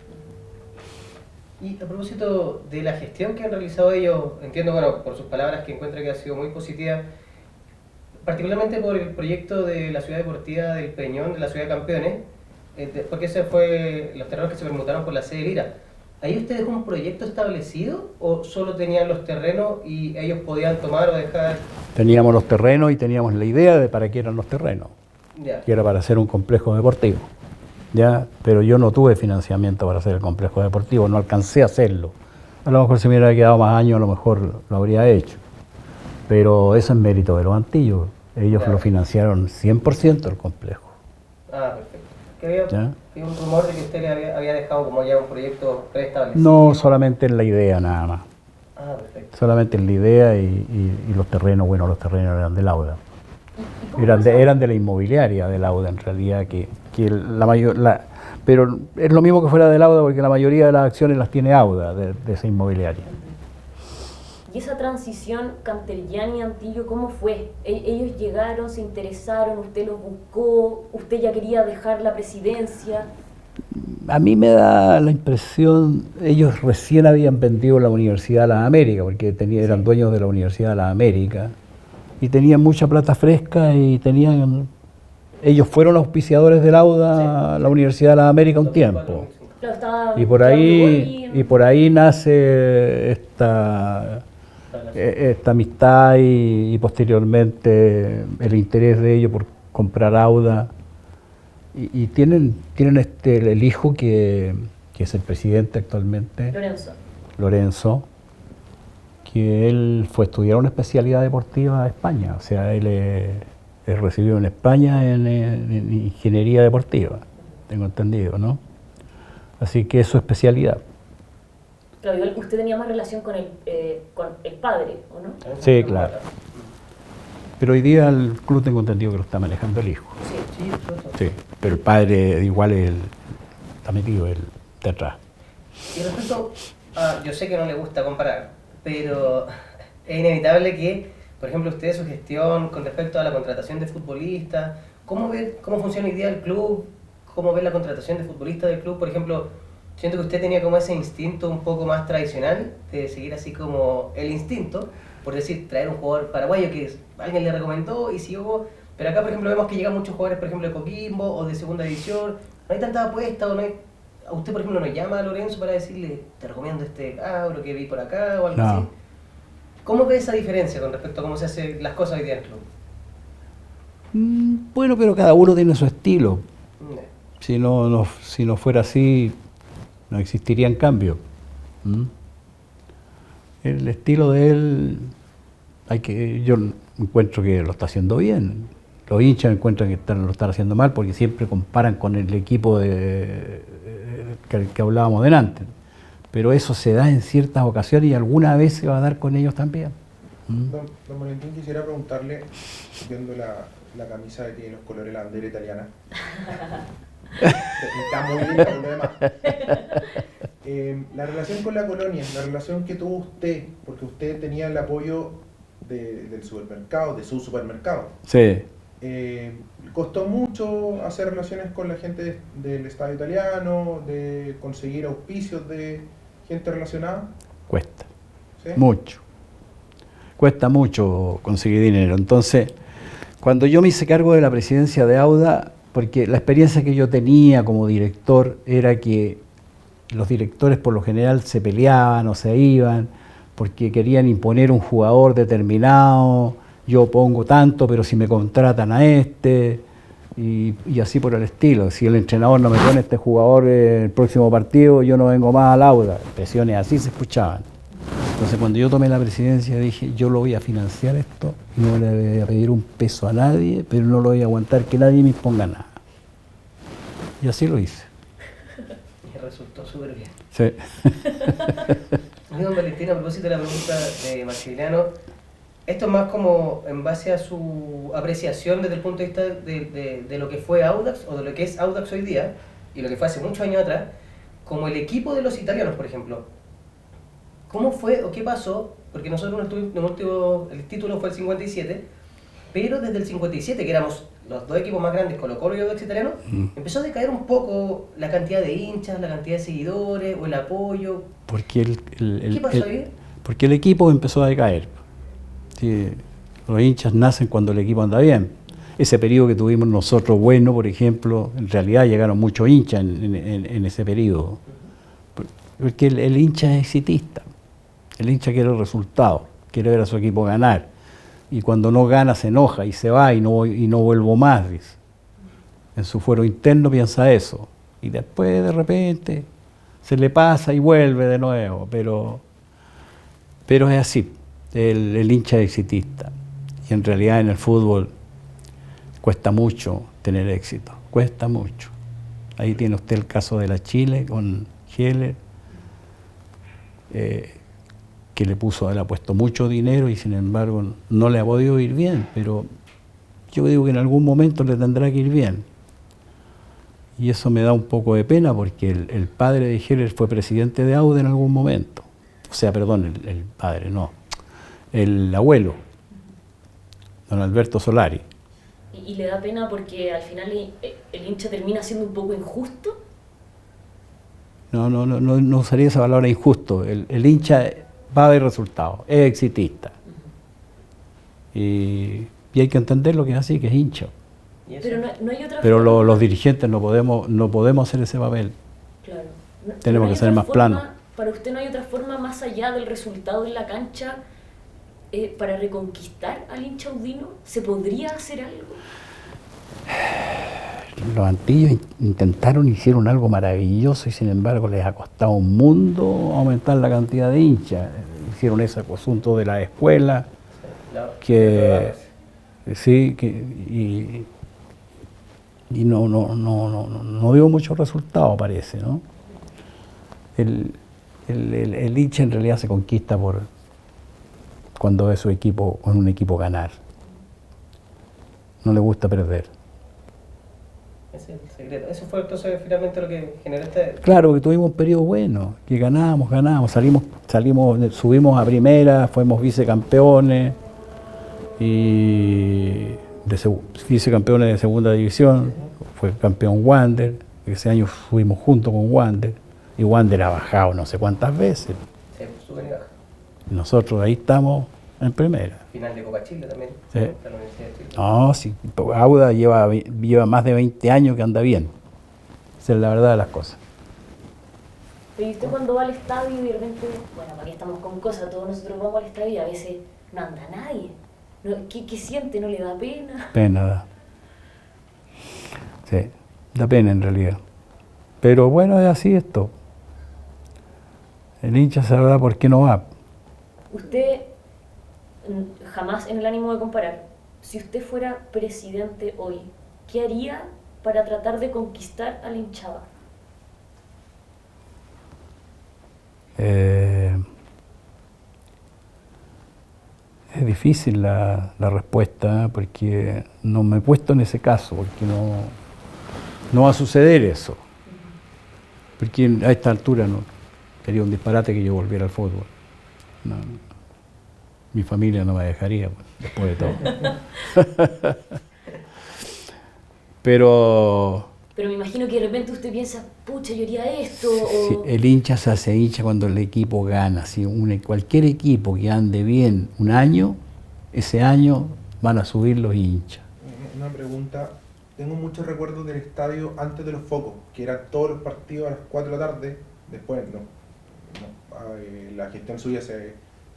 Y a propósito de la gestión que han realizado ellos, entiendo, bueno, por sus palabras que encuentra que ha sido muy positiva, particularmente por el proyecto de la ciudad deportiva del Peñón, de la ciudad de campeones, porque ese fue los terrenos que se permutaron por la sede de Lira. ¿Ahí ustedes un proyecto establecido o solo tenían los terrenos y ellos podían tomar o dejar? Teníamos los terrenos y teníamos la idea de para qué eran los terrenos, Ya. que era para hacer un complejo deportivo. ¿Ya? Pero yo no tuve financiamiento para hacer el complejo deportivo, no alcancé a hacerlo. A lo mejor si me hubiera quedado más años, a lo mejor lo habría hecho. Pero eso es mérito de los antillos. Ellos Claro. lo financiaron 100% el complejo. Ah, perfecto. Que había ¿Ya? un rumor de que usted le había dejado como ya un proyecto preestablecido. No solamente en la idea nada más. Ah, perfecto. Solamente en la idea y los terrenos, bueno, los terrenos eran del Auda. ¿Y cómo pasa? Eran de la inmobiliaria del Auda en realidad, pero es lo mismo que fuera del Auda porque la mayoría de las acciones las tiene Auda de esa inmobiliaria. ¿Y esa transición Cantelliani-Antillo cómo fue? ¿Ellos llegaron, se interesaron, usted los buscó, usted ya quería dejar la presidencia? A mí me da la impresión, ellos recién habían vendido la Universidad de las Américas, porque eran dueños de la Universidad de las Américas, y tenían mucha plata fresca y ellos fueron auspiciadores del Auda a la Universidad de las Américas un tiempo. Claro, estaba Y por ahí nace esta amistad y posteriormente el interés de ellos por comprar Auda. Y tienen el hijo que es el presidente actualmente, Lorenzo, que él fue a estudiar una especialidad deportiva a España. O sea, él es recibido en España en ingeniería deportiva, tengo entendido, ¿no? Así que es su especialidad. Claro, igual usted tenía más relación con el padre, ¿o no? Sí, claro. Pero hoy día el club tengo entendido que lo está manejando el hijo. Sí, perfecto. Sí, pero el padre igual está metido él detrás. Y respecto yo sé que no le gusta comparar, pero es inevitable que, por ejemplo, usted, su gestión con respecto a la contratación de futbolistas, ¿cómo funciona hoy día el club? ¿Cómo ve la contratación de futbolistas del club? Por ejemplo, siento que usted tenía como ese instinto un poco más tradicional de seguir así como el instinto, por decir, traer un jugador paraguayo que alguien le recomendó y siguió. Pero acá, por ejemplo, vemos que llegan muchos jugadores, por ejemplo, de Coquimbo o de segunda división. No hay tanta apuesta o no hay... ¿A usted, por ejemplo, nos llama a Lorenzo para decirle, te recomiendo este cabro que vi por acá o algo No. así? ¿Cómo ve esa diferencia con respecto a cómo se hacen las cosas hoy día en el club? Bueno, pero cada uno tiene su estilo. No. Si no fuera así, no existirían cambios. El estilo de él, yo encuentro que lo está haciendo bien. Los hinchas encuentran que lo están haciendo mal porque siempre comparan con el equipo que hablábamos delante. Pero eso se da en ciertas ocasiones y alguna vez se va a dar con ellos también. Don Valentín, quisiera preguntarle, viendo la camisa que tiene los colores de la bandera italiana, Está muy bien con lo demás. La relación con la colonia, la relación que tuvo usted, porque usted tenía el apoyo del supermercado, de su supermercado. Sí, ¿Costó mucho hacer relaciones con la gente del Estado italiano, de conseguir auspicios de gente relacionada? cuesta, ¿Sí? mucho. Cuesta mucho conseguir dinero. Entonces, cuando yo me hice cargo de la presidencia de AUDA, porque la experiencia que yo tenía como director era que los directores por lo general se peleaban o se iban porque querían imponer un jugador determinado, yo pongo tanto, pero si me contratan a este, y así por el estilo. Si el entrenador no me pone este jugador el próximo partido, yo no vengo más al AUDA. Expresiones así se escuchaban. Entonces cuando yo tomé la presidencia dije, yo lo voy a financiar esto, no le voy a pedir un peso a nadie, pero no lo voy a aguantar que nadie me imponga nada. Y así lo hice. Y resultó súper bien. Sí. Don Valentín, a propósito de la pregunta de Maximiliano, esto es más como en base a su apreciación desde el punto de vista de lo que fue Audax o de lo que es Audax hoy día y lo que fue hace muchos años atrás, como el equipo de los italianos, por ejemplo. ¿Cómo fue o qué pasó? Porque nosotros el título fue el 57, pero desde el 57, que éramos los dos equipos más grandes, Colo-Colo y Audax Italiano, empezó a decaer un poco la cantidad de hinchas, la cantidad de seguidores o el apoyo. Porque ¿Qué pasó ahí? porque el equipo empezó a decaer. Sí, los hinchas nacen cuando el equipo anda bien. Ese periodo que tuvimos nosotros bueno, por ejemplo, en realidad llegaron muchos hinchas en ese periodo. Porque el hincha es exitista. El hincha quiere el resultado, quiere ver a su equipo ganar. Y cuando no gana se enoja y se va y no vuelvo más, dice. En su fuero interno piensa eso. Y después de repente se le pasa y vuelve de nuevo. Pero es así, el hincha es exitista. Y en realidad en el fútbol cuesta mucho tener éxito, cuesta mucho. Ahí tiene usted el caso de la Chile con Heller, que le ha puesto mucho dinero y sin embargo no le ha podido ir bien, pero yo digo que en algún momento le tendrá que ir bien. Y eso me da un poco de pena porque el padre de Heller fue presidente de AUDA en algún momento. O sea, perdón, el padre, no. El abuelo, don Alberto Solari. ¿Y le da pena porque al final el hincha termina siendo un poco injusto? No usaría esa palabra injusto. El hincha va a ver resultados, es exitista. Y hay que entender lo que es así, que es hincha. Pero no hay otra Pero forma. los dirigentes no podemos hacer ese papel. Claro. Tenemos hay que ser otra más forma, planos. Para usted no hay otra forma más allá del resultado en la cancha para reconquistar al hincha audino. ¿Se podría hacer algo? Los antiguos intentaron, hicieron algo maravilloso y sin embargo les ha costado un mundo aumentar la cantidad de hinchas. Hicieron ese asunto de la escuela, que sí, y no dio mucho resultado, parece, ¿no? El hincha en realidad se conquista cuando ve su equipo, con un equipo ganar. No le gusta perder. Ese es el secreto. Eso fue entonces finalmente lo que generó este... Claro, que tuvimos un periodo bueno, que ganamos, subimos a primera, fuimos vicecampeones y vicecampeones de segunda división, fue campeón Wander, ese año subimos junto con Wander, y Wander ha bajado no sé cuántas veces. Sí, súper baja. Nosotros ahí estamos en primera. Final de Copa Chile también. Sí. La Universidad de Chile. No, sí, Auda lleva más de 20 años que anda bien. Esa es la verdad de las cosas. Pero usted cuando va al estadio y de repente, bueno, aquí estamos con cosas, todos nosotros vamos al estadio y a veces no anda nadie. ¿Qué siente? ¿No le da pena? Pena da. Sí, da pena en realidad. Pero bueno, es así esto. El hincha sabrá por qué no va. Usted, jamás en el ánimo de comparar, si usted fuera presidente hoy, ¿qué haría para tratar de conquistar a la hinchada? Es difícil la respuesta porque no me he puesto en ese caso, porque No va a suceder eso. Porque a esta altura no sería un disparate que yo volviera al fútbol. No, mi familia no me dejaría, pues, después de todo. Pero me imagino que de repente usted piensa, pucha, yo haría esto. sí, O... el hincha se hace hincha cuando el equipo gana. Si cualquier equipo que ande bien un año, ese año van a subir los hinchas. Una pregunta. Tengo muchos recuerdos del estadio antes de los focos, que eran todos los partidos a las 4 de la tarde. Después la gestión suya se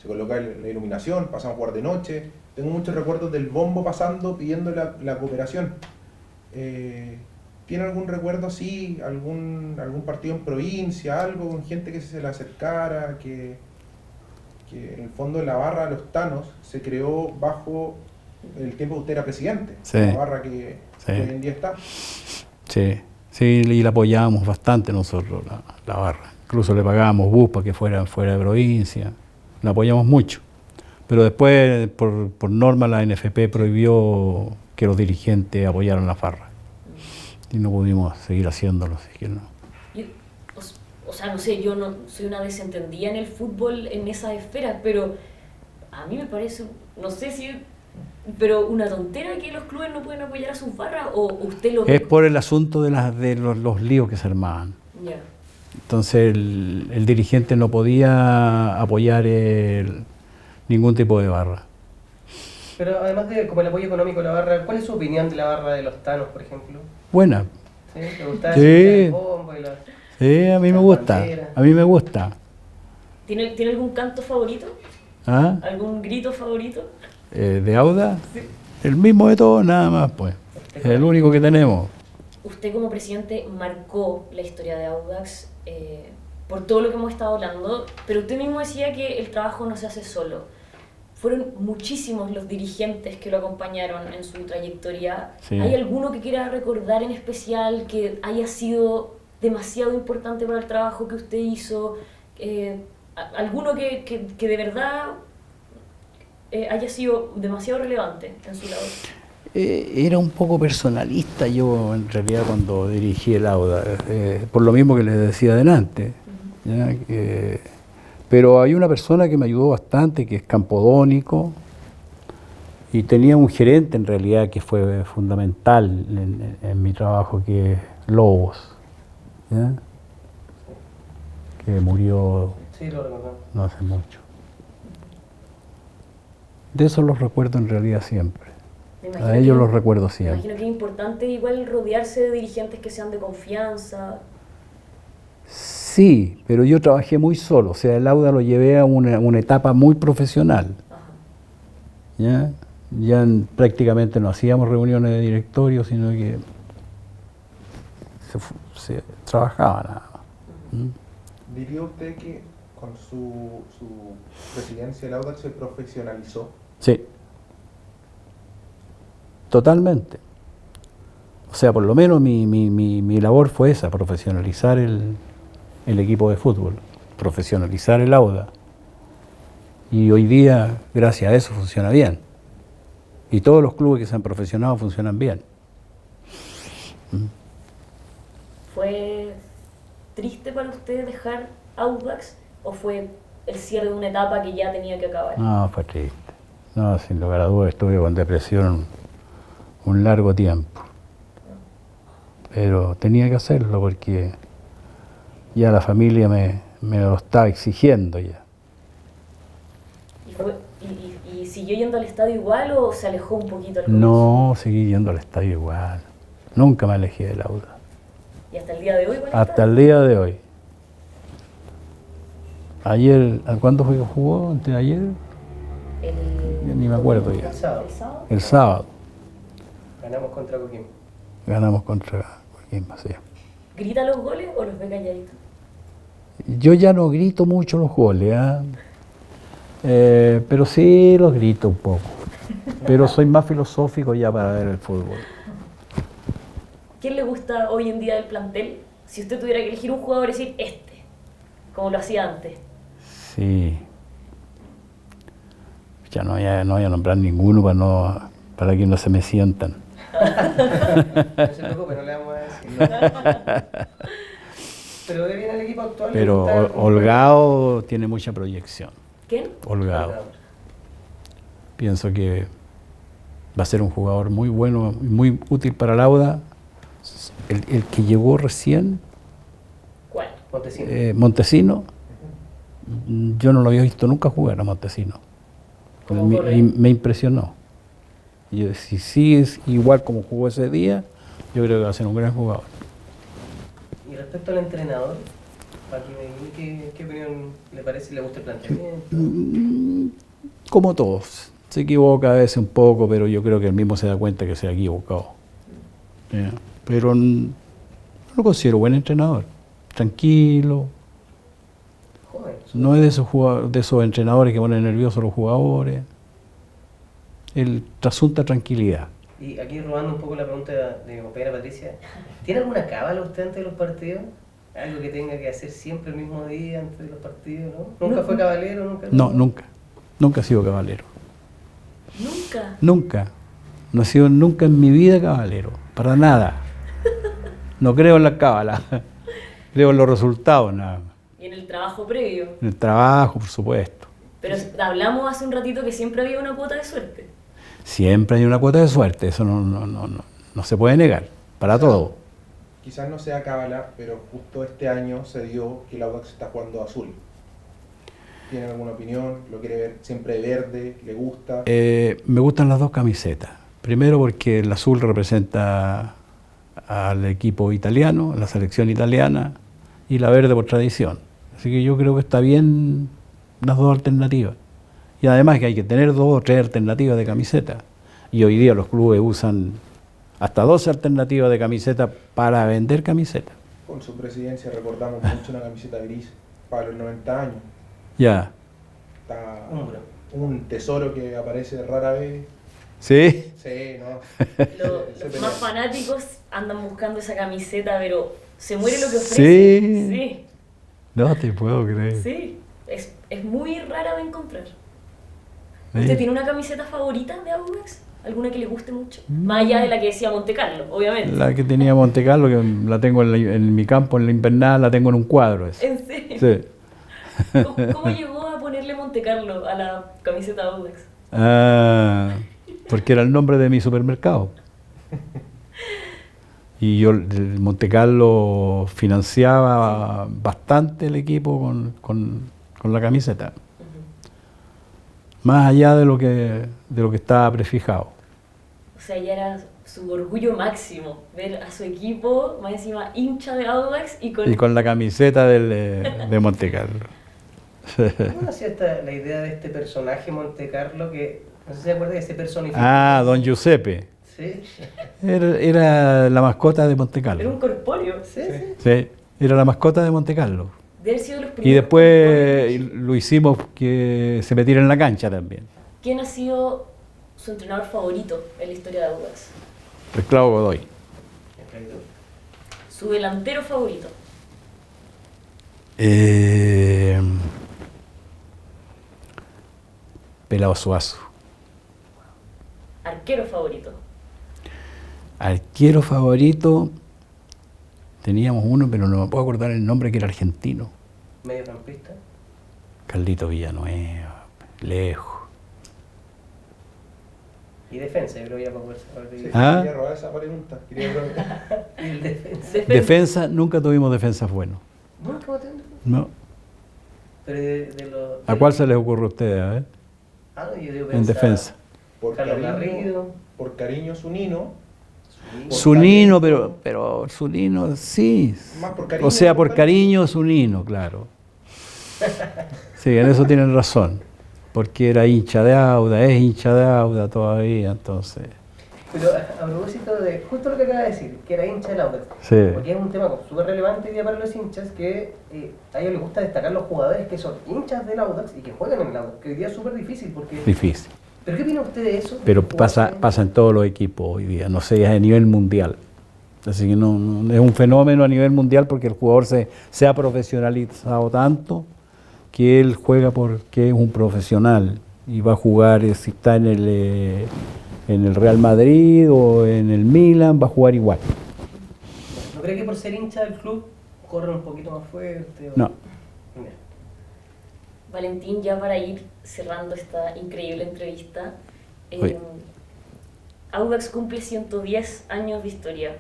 coloca la iluminación, pasamos a jugar de noche. Tengo muchos recuerdos del bombo pasando pidiendo la cooperación. ¿Tiene algún recuerdo así, algún partido en provincia, algo con gente que se le acercara, que en el fondo la barra de los Thanos se creó bajo el tiempo que usted era presidente? Sí. La barra que Sí. hoy en día está. Sí, sí, y la apoyábamos bastante nosotros, la barra. Incluso le pagábamos bus para que fuera de provincia. La apoyamos mucho. Pero después, por norma, la NFP prohibió que los dirigentes apoyaran la farra. Y no pudimos seguir haciéndolo, así que no. O sea, no sé, yo no soy una desentendida en el fútbol en esas esferas, pero a mí me parece, no sé si, pero una tontera que los clubes no pueden apoyar a sus barras, o usted lo... Es por el asunto de los líos que se armaban. Ya. Entonces el dirigente no podía apoyar ningún tipo de barra. Pero además de como el apoyo económico de la barra, ¿cuál es su opinión de la barra de los Thanos, por ejemplo? Buena. ¿Sí? ¿Le gusta Sí. el bombo y la... Sí, a mí me gusta. bandera? A mí me gusta. ¿Tiene algún canto favorito? ¿Ah? ¿Algún grito favorito? ¿De Auda? Sí. El mismo de todos, nada más, pues. Es el único que tenemos. Usted como presidente marcó la historia de Audax por todo lo que hemos estado hablando, pero usted mismo decía que el trabajo no se hace solo. Fueron muchísimos los dirigentes que lo acompañaron en su trayectoria. Sí. ¿Hay alguno que quiera recordar en especial que haya sido demasiado importante para el trabajo que usted hizo? ¿Alguno que de verdad haya sido demasiado relevante en su labor? Era un poco personalista yo, en realidad, cuando dirigí el Auda, por lo mismo que les decía adelante. ¿Ya? Pero hay una persona que me ayudó bastante, que es Campodónico, y tenía un gerente, en realidad, que fue fundamental en mi trabajo, que es Lobos, ¿ya? Que murió Sí, lo recordamos. no hace mucho. De eso los recuerdo en realidad siempre. Me imagino A ellos que- los recuerdo Me siempre. imagino que es importante igual rodearse de dirigentes que sean de confianza. Sí, pero yo trabajé muy solo, o sea, el Auda lo llevé a una etapa muy profesional. Ajá. ¿Ya? Prácticamente no hacíamos reuniones de directorio, sino que se trabajaba nada más. ¿Mm? ¿Diría usted que con su presidencia el Audax se profesionalizó? Sí, totalmente. O sea, por lo menos mi labor fue esa, profesionalizar el equipo de fútbol, profesionalizar el Auda. Y hoy día, gracias a eso, funciona bien. Y todos los clubes que se han profesionado funcionan bien. ¿Fue triste para usted dejar Audax o fue el cierre de una etapa que ya tenía que acabar? No, fue triste. No, sin lugar a dudas, estuve con depresión un largo tiempo. Pero tenía que hacerlo porque ya la familia me lo estaba exigiendo ya. ¿Y siguió yendo al estadio igual o se alejó un poquito al comienzo? No, seguí yendo al estadio igual. Nunca me alejé del Auda. ¿Y hasta el día de hoy? igual Hasta está? el día de hoy. Ayer, ¿a cuándo fue que jugó? ¿Antes de ayer? Ya ni me acuerdo ya. El sábado ¿El sábado? El sábado ganamos contra Coquimbo. ganamos contra Coquimbo, sí. ¿Grita los goles o los ve calladitos? Yo ya no grito mucho los goles, ¿ah? Pero sí los grito un poco. Pero soy más filosófico ya para ver el fútbol. ¿Quién le gusta hoy en día del plantel? Si usted tuviera que elegir un jugador y decir este, como lo hacía antes. Sí. Ya no voy a nombrar ninguno para que no se me sientan. No se preocupe, no le vamos a decir. Pero ve bien al equipo actual. Pero le gusta- Holgado tiene mucha proyección. ¿Quién? Holgado. Pienso que va a ser un jugador muy bueno y muy útil para el Auda. El que llegó recién, ¿Cuál? Montesino. Montesino, yo no lo había visto nunca jugar a Montesino. ¿Cómo corre? Y me impresionó. Y yo, si sigue igual como jugó ese día, yo creo que va a ser un gran jugador. Y respecto al entrenador, Joaquín Medellín, ¿qué opinión le parece? ¿Le gusta el planteamiento? Como todos. Se equivoca a veces un poco, pero yo creo que él mismo se da cuenta que se ha equivocado. Ya. Pero no lo considero buen entrenador. Tranquilo. Joven. No es de esos entrenadores que ponen nerviosos a los jugadores. Él trasunta tranquilidad. Y aquí robando un poco la pregunta de mi compañera Patricia, ¿tiene alguna cábala usted antes de los partidos? ¿Algo que tenga que hacer siempre el mismo día antes de los partidos? ¿No? ¿Nunca fue caballero? No, nunca. Nunca he sido caballero. Nunca. Nunca. No he sido nunca en mi vida caballero. Para nada. No creo en la cábala. Creo en los resultados nada más. Y en el trabajo previo. En el trabajo, por supuesto. Pero hablamos hace un ratito que siempre había una cuota de suerte. Siempre hay una cuota de suerte. Eso no se puede negar. Para todo. Quizás no sea cábala, pero justo este año se dio que el Audax está jugando azul. ¿Tiene alguna opinión? ¿Lo quiere ver siempre verde? ¿Le gusta? Me gustan las dos camisetas. Primero porque el azul representa al equipo italiano, a la selección italiana, y la verde por tradición. Así que yo creo que está bien las dos alternativas. Y además que hay que tener 2 o 3 alternativas de camiseta. Y hoy día los clubes usan hasta 12 alternativas de camiseta para vender camisetas. Con su presidencia recordamos mucho una camiseta gris para los 90 años. Ya. Está Umbro. un tesoro que aparece rara vez. ¿Sí? Sí, ¿no? Los Se más pelea. fanáticos andan buscando esa camiseta, pero se muere lo que ofrece. Sí. Sí, No te puedo creer. sí. Es muy rara de encontrar. Sí. ¿Usted tiene una camiseta favorita de Audax? ¿Alguna que le guste mucho? Más allá de la que decía Monte Carlo, obviamente. La que tenía Monte Carlo, que la tengo en mi campo, en la invernal, la tengo en un cuadro. Esa. ¿En serio? Sí. ¿Cómo llegó a ponerle Monte Carlo a la camiseta de Audax? Ah, porque era el nombre de mi supermercado. Y yo, el Monte Carlo financiaba bastante el equipo con la camiseta. Más allá de lo que estaba prefijado. O sea, ya era su orgullo máximo ver a su equipo, más encima hincha de Audax y con la camiseta de Monte Carlo. ¿Cómo nació la idea de este personaje Monte Carlo que, no sé si se acuerda que se personificó? Ah, don Giuseppe. Sí, Era la mascota de Monte Era un Carlo. corpóreo. sí, sí. Sí, era la mascota de Monte Carlo. De haber sido los Y primeros después corpóreos. lo hicimos que se metiera en la cancha también. ¿Quién ha sido su entrenador favorito en la historia de Audax? El Clavo Godoy. Su delantero favorito. Pelao Suazo. Arquero favorito. Arquero favorito, teníamos uno, pero no me puedo acordar el nombre, que era argentino. Mediocampista. Carlito Villanueva, lejos. Y defensa, yo creo que ya para poder saber de Sí, Ah. quería robar esa pregunta. Quería robar- Y el defensa. Defensa, nunca tuvimos defensas buenos. Nunca va a tener. No. Pero de los. ¿A cuál se les ocurre a ustedes? A ver? Ah, no, yo digo En defensa. Por Carlos cariño, Garrido. por cariño Zunino. Por Zunino, talento. pero Zunino sí. Más por cariño O sea, que por por cariño Zunino, claro. Sí, en eso tienen razón. Porque era hincha de Auda, es hincha de Auda todavía, entonces. Pero a propósito de justo lo que acaba de decir, que era hincha del Audax. Sí. Porque es un tema súper relevante hoy día para los hinchas, que a ellos les gusta destacar los jugadores que son hinchas del Audax y que juegan en el Audax, que hoy día es súper difícil porque... Difícil. ¿Pero qué opina usted de eso? Pero De jugadores- pasa en todos los equipos hoy día, no sé, es a nivel mundial. Así que no es un fenómeno a nivel mundial porque el jugador se ha profesionalizado tanto que él juega porque es un profesional y va a jugar, si está en en el Real Madrid o en el Milan, va a jugar igual. ¿No cree que por ser hincha del club corre un poquito más fuerte? No. Mira. Valentín, ya para ir cerrando esta increíble entrevista, Oye. Audax cumple 110 años de historia.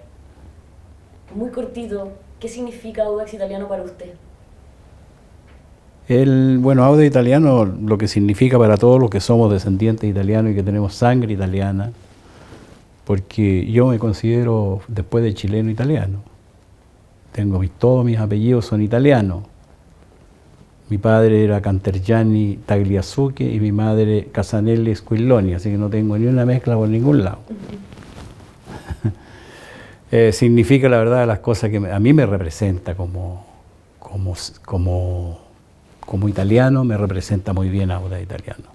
Muy cortito, ¿qué significa Audax Italiano para usted? Bueno, Audax Italiano lo que significa para todos los que somos descendientes italianos y que tenemos sangre italiana, porque yo me considero después de chileno italiano. Todos mis apellidos son italianos. Mi padre era Cantergiani Tagliasucche y mi madre Casanelli Squilloni, así que no tengo ni una mezcla por ningún lado. Significa la verdad las cosas que a mí me representa como italiano, me representa muy bien Audax Italiano.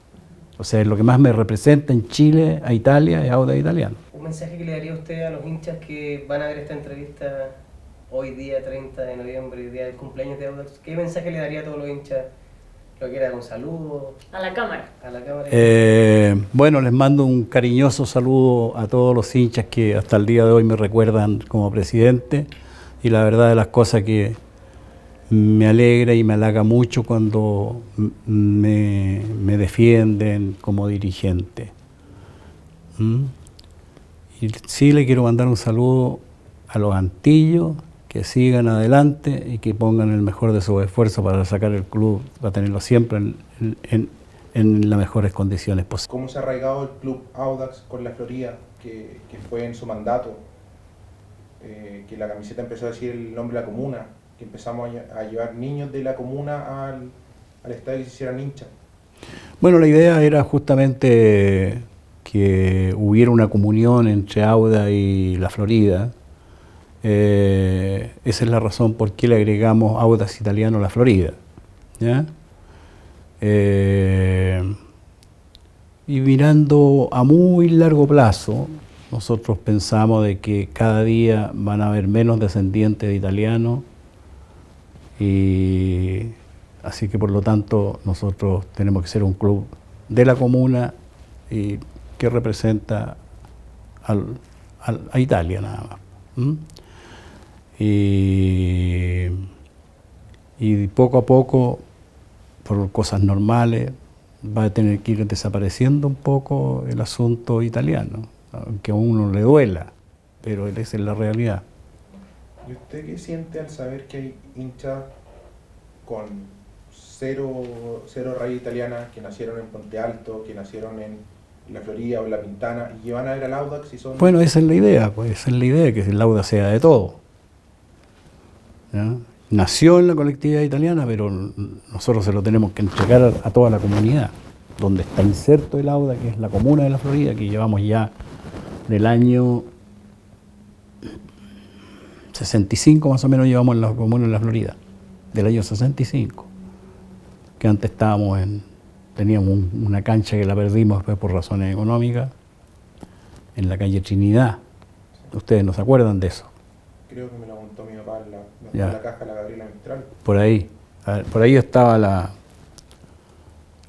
O sea, lo que más me representa en Chile, a Italia, es Audax Italiano. ¿Un mensaje que le daría usted a los hinchas que van a ver esta entrevista hoy día 30 de noviembre, día del cumpleaños de Audax? ¿Qué mensaje le daría a todos los hinchas? Lo que era un saludo. A la cámara. A la cámara. Bueno, les mando un cariñoso saludo a todos los hinchas que hasta el día de hoy me recuerdan como presidente, y la verdad de las cosas que me alegra y me halaga mucho cuando me defienden como dirigente. Y sí le quiero mandar un saludo a los antillos, que sigan adelante y que pongan el mejor de sus esfuerzos para sacar el club, para tenerlo siempre en las mejores condiciones posibles. ¿Cómo se ha arraigado el club Audax con la Florida, que fue en su mandato? Que la camiseta empezó a decir el nombre de la comuna, que empezamos a llevar niños de la comuna al estadio y se hicieran hinchas. Bueno, la idea era justamente que hubiera una comunión entre Audax y la Florida. Esa es la razón por qué le agregamos Audax Italiano a la Florida, ¿ya? Y mirando a muy largo plazo, nosotros pensamos de que cada día van a haber menos descendientes de italianos, y así que por lo tanto nosotros tenemos que ser un club de la comuna y que representa a Italia nada más. Y poco a poco, por cosas normales, va a tener que ir desapareciendo un poco el asunto italiano, aunque a uno le duela, pero esa es la realidad. ¿Y usted qué siente al saber que hay hinchas con cero raíz italiana, que nacieron en Puente Alto, que nacieron en la Florida o en La Pintana, y que van a ver al Audax y son... Bueno, esa es la idea, pues esa es la idea, que el Audax sea de todo, ¿ya? Nació en la colectividad italiana, pero nosotros se lo tenemos que entregar a toda la comunidad, donde está inserto el Audax, que es la comuna de la Florida, que llevamos ya del año 65 más o menos, llevamos en la comuna de la Florida, del año 65, que antes teníamos una cancha que la perdimos después por razones económicas, en la calle Trinidad. Ustedes no se acuerdan de eso. Creo que me lo montó mi papá en Ya. la caja de la Gabriela Mistral. Por ahí. Por ahí estaba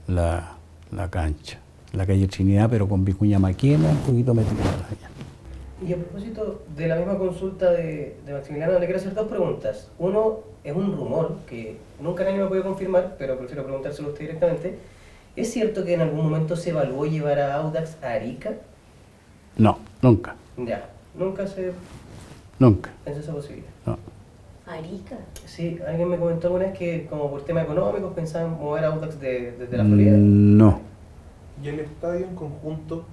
la cancha, la calle Trinidad, pero con Vicuña Maquena un poquito metida allá. Y a propósito de la misma consulta de Maximiliano, le quiero hacer dos preguntas. Uno es un rumor que nunca nadie me puede confirmar, pero prefiero preguntárselo a usted directamente. ¿Es cierto que en algún momento se evaluó llevar a Audax a Arica? No, nunca, Ya, nunca se nunca. pensó esa posibilidad. No. Arica. Sí, alguien me comentó alguna vez que como por temas económicos pensaban mover a Audax desde la Florida. No. Y el estadio en conjunto,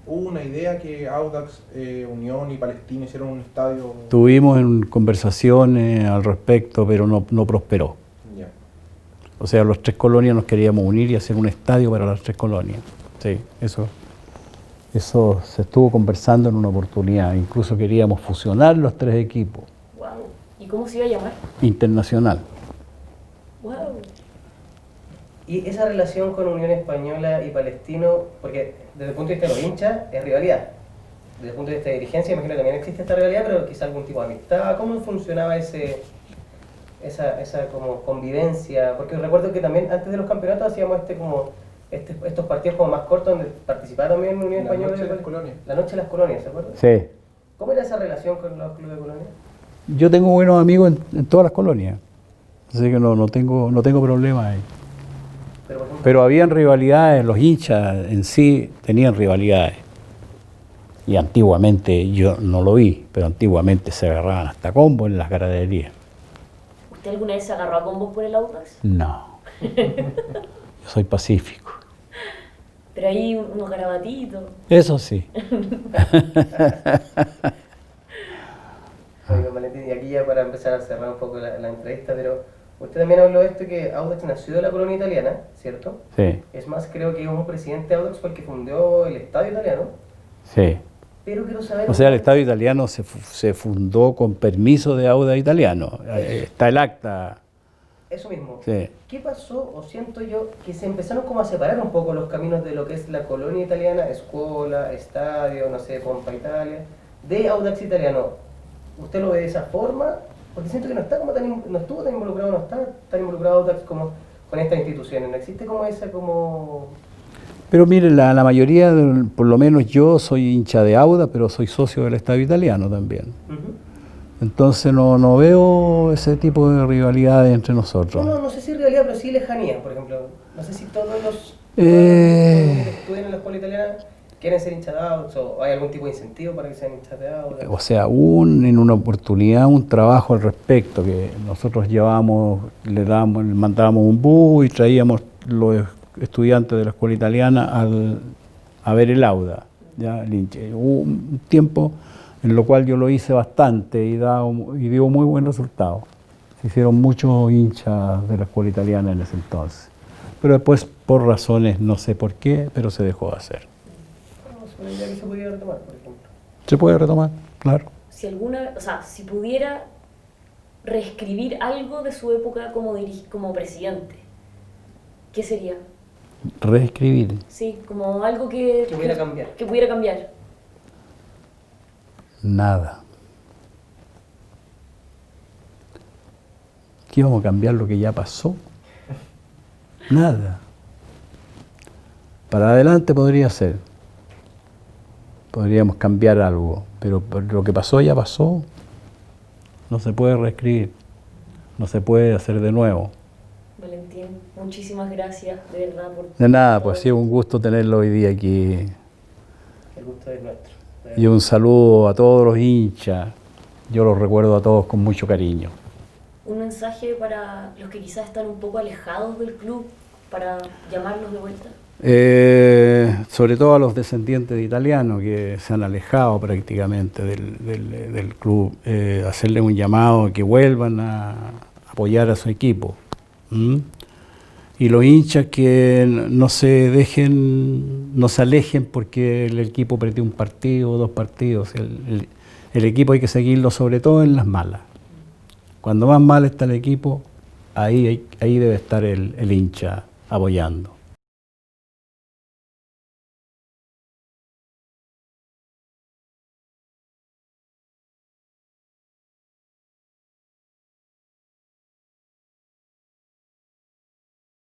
hubo una idea que Audax, Unión y Palestino hicieron un estadio... Tuvimos conversaciones al respecto, pero no prosperó. Ya. O sea, los tres colonias nos queríamos unir y hacer un estadio para las tres colonias. Sí, eso se estuvo conversando en una oportunidad. Incluso queríamos fusionar los tres equipos. Wow. ¿Y cómo se iba a llamar? Internacional. Wow. Y esa relación con Unión Española y Palestino, porque desde el punto de vista de los hinchas es rivalidad. Desde el punto de vista de dirigencia, imagino que también existe esta rivalidad, pero quizá algún tipo de amistad. ¿Cómo funcionaba esa como convivencia? Porque recuerdo que también antes de los campeonatos hacíamos como estos partidos como más cortos donde participaba también en Unión Española. La noche de las colonias. La noche de las colonias, ¿se acuerdan? Sí. ¿Cómo era esa relación con los clubes de colonias? Yo tengo buenos amigos en todas las colonias, así que no tengo problemas ahí. Pero, por ejemplo, Pero habían rivalidades, los hinchas en sí tenían rivalidades. Y antiguamente, yo no lo vi, pero antiguamente se agarraban hasta combos en las ganaderías. ¿Usted alguna vez se agarró a combos por el Audax? No. Yo soy pacífico. Pero ahí unos garabatitos. Eso sí. oiga, Valentín, y aquí ya para empezar a cerrar un poco la entrevista, pero usted también habló de esto que Audax nació de la colonia italiana, ¿cierto? Sí, Es más, creo que un presidente de Audax fue el que fundó el Estadio Italiano. sí. Pero quiero saber... O sea, el Estadio Italiano se fundó con permiso de Audax Italiano. Está el acta. Eso mismo. Sí. ¿Qué pasó, o siento yo, que se empezaron como a separar un poco los caminos de lo que es la colonia italiana, escuela, estadio, no sé, Pompa Italia, de Audax Italiano? ¿Usted lo ve de esa forma? Porque siento que no estuvo tan involucrado, no está tan involucrado Audax como con estas instituciones. No existe como esa como... Pero mire, la mayoría, por lo menos yo soy hincha de Audax, pero soy socio del Estadio Italiano también. Ujú. Entonces no veo ese tipo de rivalidades entre nosotros. No sé si realidad, pero sí lejanía, por ejemplo. No sé si todos los Eh. que estudian en la escuela italiana quieren ser hinchas de Audax o hay algún tipo de incentivo para que sean hinchas de Audax. O sea, en una oportunidad un trabajo al respecto, que nosotros llevábamos, le mandábamos un bus y traíamos los estudiantes de la escuela italiana a ver el Audax. ¿Ya? Hubo un tiempo en lo cual yo lo hice bastante y dio muy buen resultado. Se hicieron muchos hinchas de la escuela italiana en ese entonces. Pero después, por razones, no sé por qué, pero se dejó de hacer. Es una idea que se podría retomar, por ejemplo. ¿Se puede retomar? Claro. Si pudiera reescribir algo de su época como presidente, ¿qué sería? Reescribir. Sí, como algo que pudiera cambiar. Que pudiera cambiar. Nada. ¿Qué vamos a cambiar lo que ya pasó? Nada. Para adelante podría ser. Podríamos cambiar algo, pero lo que pasó ya pasó. No se puede reescribir. No se puede hacer de nuevo. Valentín, muchísimas gracias, de verdad. De nada, pues ha sido un gusto tenerlo hoy día aquí. El gusto es nuestro. Y un saludo a todos los hinchas. Yo los recuerdo a todos con mucho cariño. Un mensaje para los que quizás están un poco alejados del club, para llamarlos de vuelta. Sobre todo a los descendientes de italianos que se han alejado prácticamente del club, hacerle un llamado a que vuelvan a apoyar a su equipo. Y los hinchas que no se alejen porque el equipo perdió un partido o dos partidos. El equipo hay que seguirlo sobre todo en las malas. Cuando más mal está el equipo, ahí debe estar el hincha apoyando.